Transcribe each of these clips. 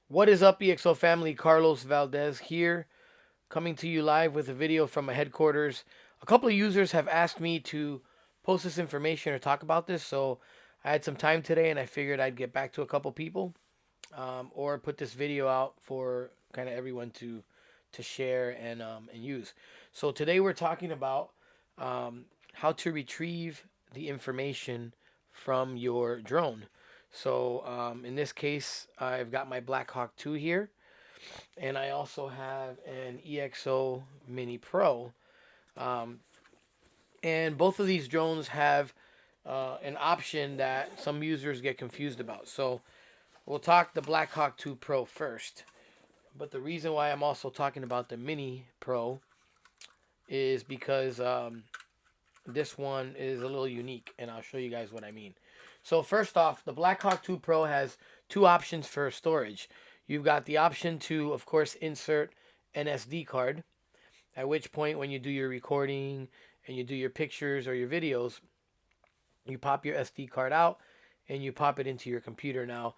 What is up, EXO family? Carlos Valdez here, coming to you live with a video from my headquarters. A couple of users have asked me to post this information or talk about this, so I had some time today and I figured I'd get back to a couple people or put this video out for kind of everyone to share and use. So today we're talking about how to retrieve the information from your drone. So in this case, I've got my Blackhawk 2 here, and I also have an EXO Mini Pro. Um, and both of these drones have an option that some users get confused about. So we'll talk the Blackhawk 2 Pro first. But the reason why I'm also talking about the Mini Pro is because this one is a little unique, and I'll show you guys what I mean. So first off, the Blackhawk 2 Pro has two options for storage. You've got the option to, of course, insert an SD card, at which point when you do your recording and you do your pictures or your videos, you pop your SD card out and you pop it into your computer. Now,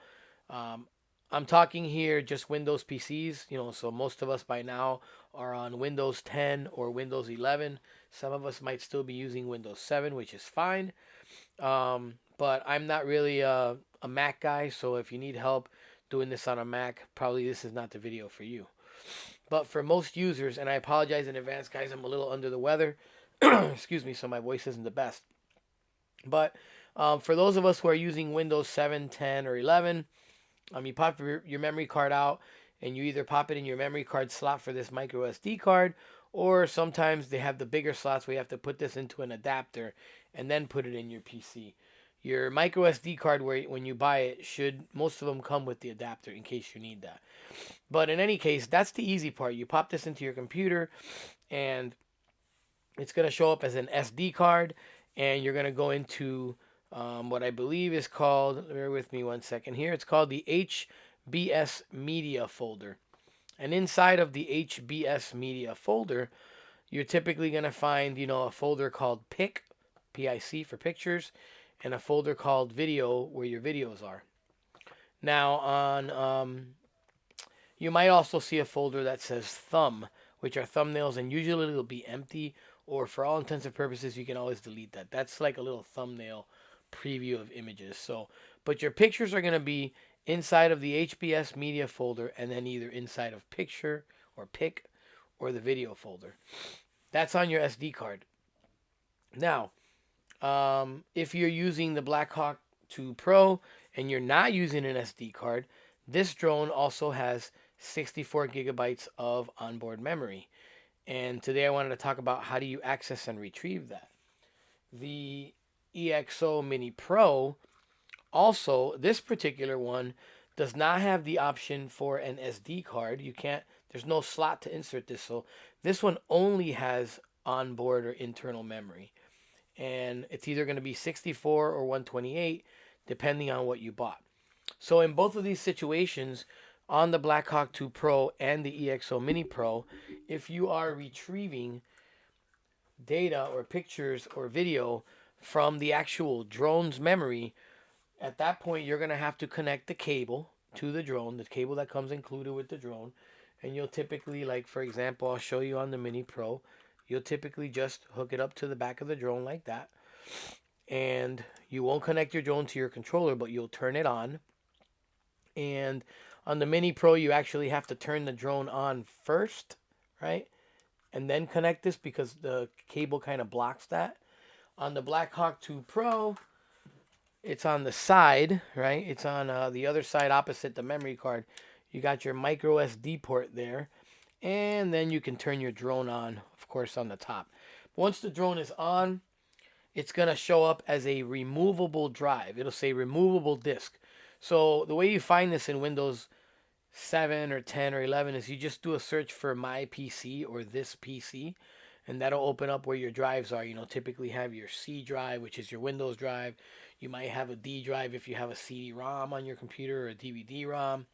um, I'm talking here just Windows PCs, so most of us by now are on Windows 10 or Windows 11. Some of us might still be using Windows 7, which is fine. But I'm not really a Mac guy, so if you need help doing this on a Mac, probably this is not the video for you. But for most users, and I apologize in advance, guys, I'm a little under the weather. Excuse me, so my voice isn't the best. But for those of us who are using Windows 7, 10, or 11, you pop your memory card out and you either pop it in your memory card slot for this micro SD card, or sometimes they have the bigger slots where you have to put this into an adapter and then put it in your PC. Your micro SD card, when you buy it, should most of them come with the adapter in case you need that. But in any case, that's the easy part. You pop this into your computer and it's going to show up as an SD card, and you're going to go into what I believe is called, bear with me one second here, it's called the HBS Media folder. And inside of the HBS Media folder, you're typically going to find, a folder called PIC for pictures, and a folder called Video where your videos are. Now, you might also see a folder that says Thumb, which are thumbnails, and usually it'll be empty, or for all intents and purposes, you can always delete that. That's like a little thumbnail preview of images. So, but your pictures are going to be inside of the HBS Media folder, and then either inside of Picture or Pic or the Video folder. That's on your SD card. Now, if you're using the Blackhawk 2 Pro and you're not using an SD card, this drone also has 64 gigabytes of onboard memory. And today I wanted to talk about how do you access and retrieve that. The EXO Mini Pro also, this particular one does not have the option for an SD card. You can't, there's no slot to insert this. So this one only has onboard or internal memory. And it's either going to be 64 or 128 depending on what you bought. So in both of these situations, on the Blackhawk 2 Pro and the EXO Mini Pro, if you are retrieving data or pictures or video from the actual drone's memory, at that point you're going to have to connect the cable to the drone, the cable that comes included with the drone. And you'll typically, like for example, I'll show you on the Mini Pro, you'll typically just hook it up to the back of the drone like that. And you won't connect your drone to your controller, but you'll turn it on. And on the Mini Pro, you actually have to turn the drone on first, right? And then connect this because the cable kind of blocks that. On the Blackhawk 2 Pro, it's on the side, right? It's on the other side opposite the memory card. You got your micro SD port there. And then you can turn your drone on, of course, on the top. Once the drone is on, it's going to show up as a removable drive. It'll say removable disk. So the way you find this in Windows 7 or 10 or 11 is you just do a search for my PC or this PC, and that'll open up where your drives are. Typically have your C drive, which is your Windows drive. You might have a D drive if you have a CD-ROM on your computer or a DVD-ROM.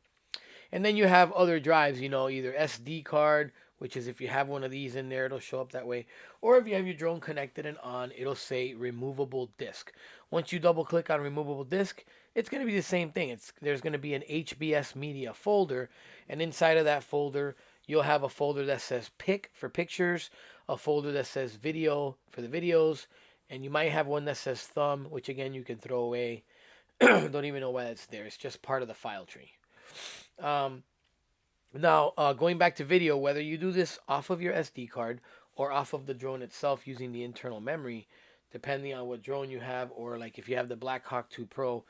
And then you have other drives, either SD card, which is if you have one of these in there, it'll show up that way. Or if you have your drone connected and on, it'll say removable disk. Once you double click on removable disk, it's going to be the same thing. There's going to be an HBS media folder, and inside of that folder, you'll have a folder that says pic for pictures, a folder that says video for the videos, and you might have one that says thumb, which again you can throw away. Don't even know why that's there. It's just part of the file tree. Um, Now, going back to video, whether you do this off of your SD card or off of the drone itself using the internal memory, depending on what drone you have, or like if you have the Blackhawk 2 Pro,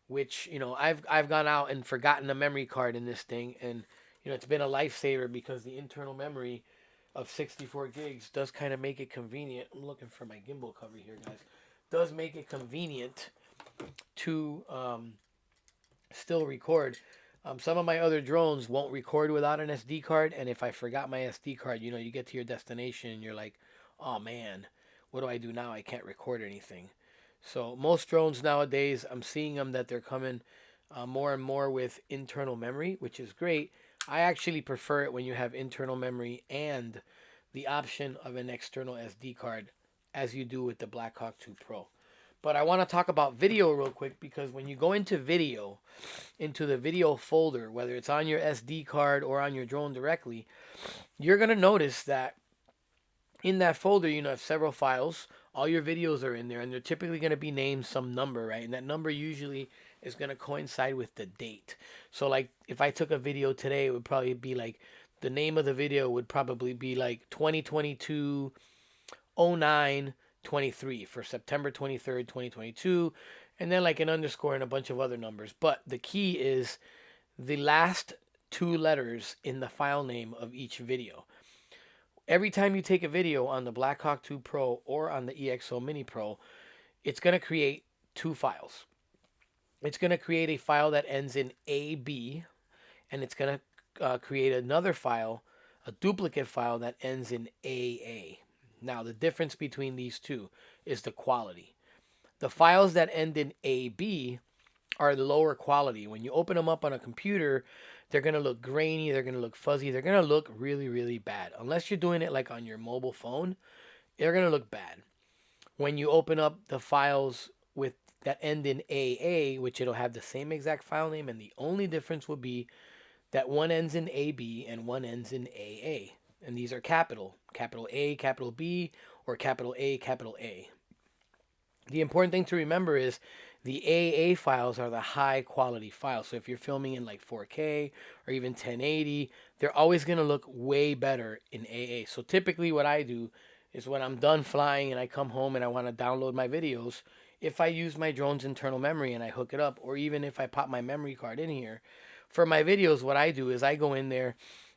which I've gone out and forgotten a memory card in this thing, and it's been a lifesaver because the internal memory of 64 gigs does kind of make it convenient. I'm looking for my gimbal cover here, guys. Does make it convenient to still record. Some of my other drones won't record without an SD card, and if I forgot my SD card, you get to your destination and you're like, oh man, what do I do now? I can't record anything. So most drones nowadays, I'm seeing them that they're coming more and more with internal memory, which is great. I actually prefer it when you have internal memory and the option of an external SD card, as you do with the Blackhawk 2 Pro. But I want to talk about video real quick, because when you go into video, into the video folder, whether it's on your SD card or on your drone directly, you're going to notice that in that folder, you have several files. All your videos are in there, and they're typically going to be named some number, right? And that number usually is going to coincide with the date. So, like, if I took a video today, it would probably be like, the name of the video would probably be like 2022 09 23 for September 23rd, 2022, and then like an underscore and a bunch of other numbers. But the key is the last two letters in the file name of each video. Every time you take a video on the Blackhawk 2 Pro or on the EXO Mini Pro, it's going to create two files. It's going to create a file that ends in AB, and it's going to create another file, a duplicate file that ends in AA. Now, the difference between these two is the quality. The files that end in AB are lower quality. When you open them up on a computer, they're going to look grainy, they're going to look fuzzy, they're going to look really, really bad. Unless you're doing it like on your mobile phone, they're going to look bad. When you open up the files with that end in AA, which it'll have the same exact file name, and the only difference will be that one ends in AB and one ends in AA. And these are capital A, capital B, or capital A, capital A. The important thing to remember is the AA files are the high quality files. So if you're filming in like 4K or even 1080, they're always going to look way better in AA. So typically what I do is when I'm done flying and I come home and I want to download my videos, if I use my drone's internal memory and I hook it up, or even if I pop my memory card in here, for my videos, what I do is I go in there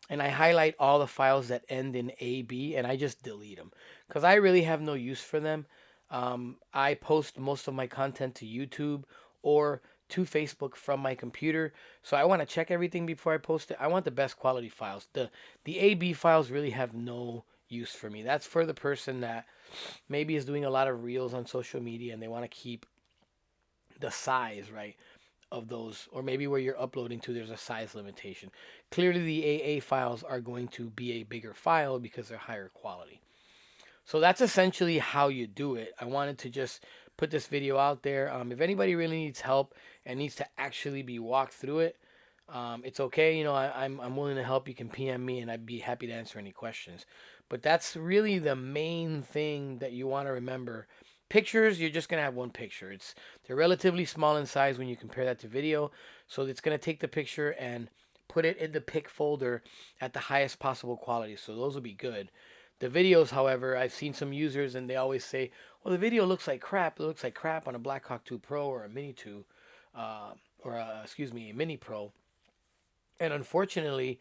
and I highlight all the files that end in AB, and I just delete them because I really have no use for them. I post most of my content to YouTube or to Facebook from my computer, so I want to check everything before I post it. I want the best quality files. The AB files really have no use for me. That's for the person that maybe is doing a lot of reels on social media and they want to keep the size right of those, or maybe where you're uploading to, there's a size limitation. Clearly, the AA files are going to be a bigger file because they're higher quality. So that's essentially how you do it. I wanted to just put this video out there. If anybody really needs help and needs to actually be walked through it, it's okay. I'm willing to help. You can PM me, and I'd be happy to answer any questions. But that's really the main thing that you want to remember. Pictures, you're just gonna have one picture. They're relatively small in size when you compare that to video, so it's gonna take the picture and put it in the pic folder at the highest possible quality. So those will be good. The videos, however, I've seen some users and they always say, "Well, the video looks like crap. It looks like crap on a Blackhawk 2 Pro or a Mini 2, a Mini Pro." And unfortunately,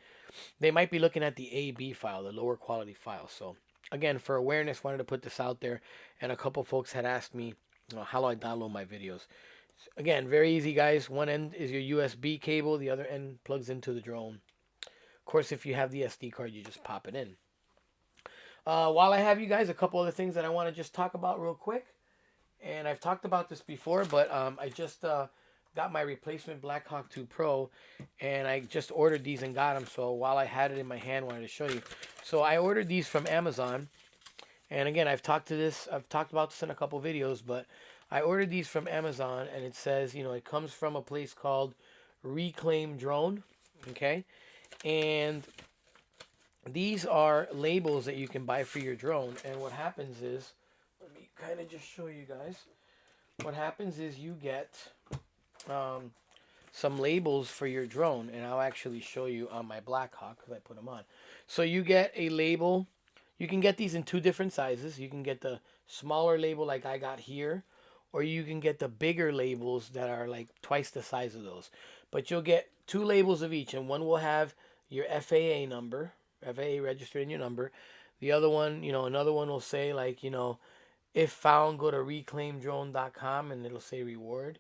they might be looking at the AB file, the lower quality file. So again, for awareness, wanted to put this out there. And a couple folks had asked me, how do I download my videos? Again, very easy, guys. One end is your USB cable. The other end plugs into the drone. Of course, if you have the SD card, you just pop it in. While I have you guys, a couple other things that I want to just talk about real quick. And I've talked about this before, but I just got my replacement Blackhawk 2 Pro, and I just ordered these and got them. So while I had it in my hand, I wanted to show you. So I ordered these from Amazon, and again, I've talked about this in a couple videos, but I ordered these from Amazon, and it says, it comes from a place called Reclaim Drone. Okay, and these are labels that you can buy for your drone. And what happens is, let me kind of just show you guys. What happens is you get um, some labels for your drone, and I'll actually show you on my Blackhawk because I put them on. So you get a label. You can get these in two different sizes. You can get the smaller label like I got here, or you can get the bigger labels that are like twice the size of those. But you'll get two labels of each, and one will have your FAA number, FAA registered in your number. The other one, another one will say like, if found, go to reclaimdrone.com, and it'll say reward.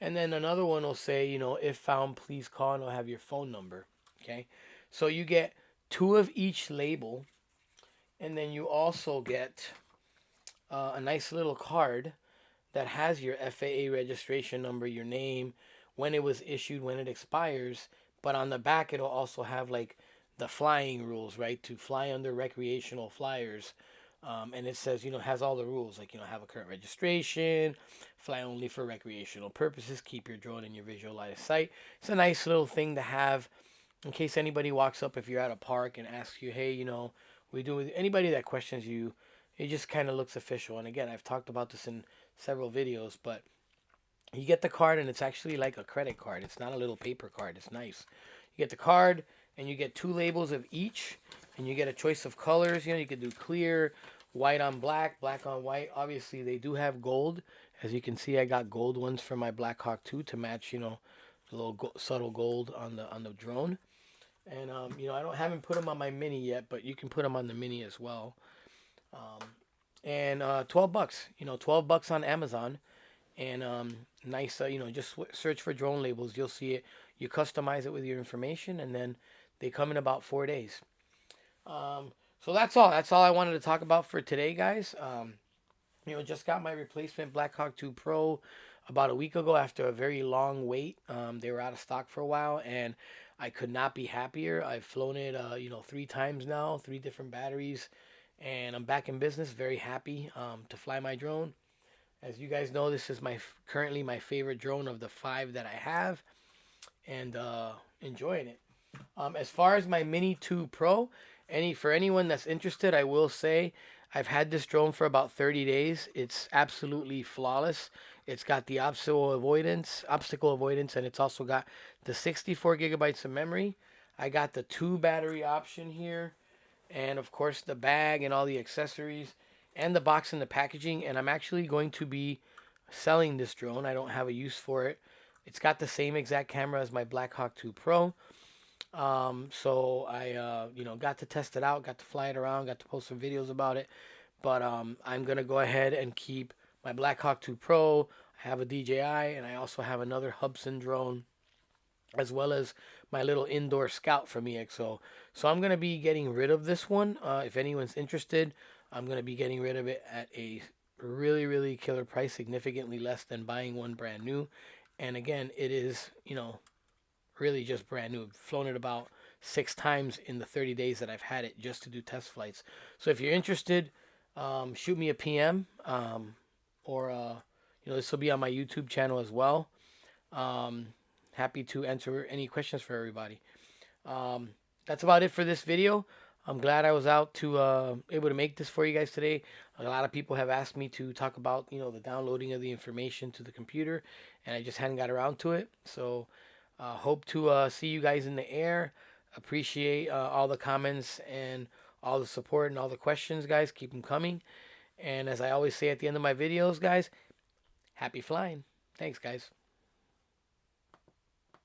And then another one will say, if found, please call, and it'll have your phone number. Okay. So you get two of each label, and then you also get a nice little card that has your FAA registration number, your name, when it was issued, when it expires. But on the back, it'll also have like the flying rules, right? To fly under recreational flyers. And it says, has all the rules like, have a current registration, fly only for recreational purposes, keep your drone in your visual line of sight. It's a nice little thing to have in case anybody walks up if you're at a park and asks you, hey, we do with anybody that questions you, it just kind of looks official. And again, I've talked about this in several videos, but you get the card and it's actually like a credit card. It's not a little paper card. It's nice. You get the card and you get two labels of each, and you get a choice of colors. You could do clear, white on black, black on white. Obviously, they do have gold. As you can see, I got gold ones for my Blackhawk 2 to match, the little subtle gold on the drone. And I haven't put them on my Mini yet, but you can put them on the Mini as well. And $12, 12 bucks on Amazon. And nice, just search for drone labels. You'll see it. You customize it with your information, and then they come in about 4 days. So that's all. That's all I wanted to talk about for today, guys. Just got my replacement Blackhawk 2 Pro about a week ago after a very long wait. They were out of stock for a while, and I could not be happier. I've flown it, 3 times now, 3 different batteries, and I'm back in business. Very happy to fly my drone. As you guys know, this is currently my favorite drone of the 5 that I have, and enjoying it. As far as my Mini 2 Pro, for anyone that's interested, I will say I've had this drone for about 30 days. It's absolutely flawless. It's got the obstacle avoidance, and it's also got the 64 gigabytes of memory. I got the 2 battery option here, and of course the bag and all the accessories and the box and the packaging. And I'm actually going to be selling this drone. I don't have a use for it. It's got the same exact camera as my Blackhawk 2 Pro. So I, got to test it out, got to fly it around, got to post some videos about it. But I'm gonna go ahead and keep my Blackhawk 2 Pro. I have a DJI, and I also have another Hubsan drone, as well as my little indoor Scout from EXO. So I'm gonna be getting rid of this one. If anyone's interested, I'm gonna be getting rid of it at a really, really killer price, significantly less than buying one brand new. And again, it is, really just brand new. I've flown it about 6 times in the 30 days that I've had it just to do test flights. So if you're interested, shoot me a PM, or this will be on my YouTube channel as well. Happy to answer any questions for everybody. That's about it for this video. I'm glad I was able to make this for you guys today. A lot of people have asked me to talk about the downloading of the information to the computer, and I just hadn't got around to it. So hope to see you guys in the air. Appreciate all the comments and all the support and all the questions, guys. Keep them coming. And as I always say at the end of my videos, guys, happy flying. Thanks, guys.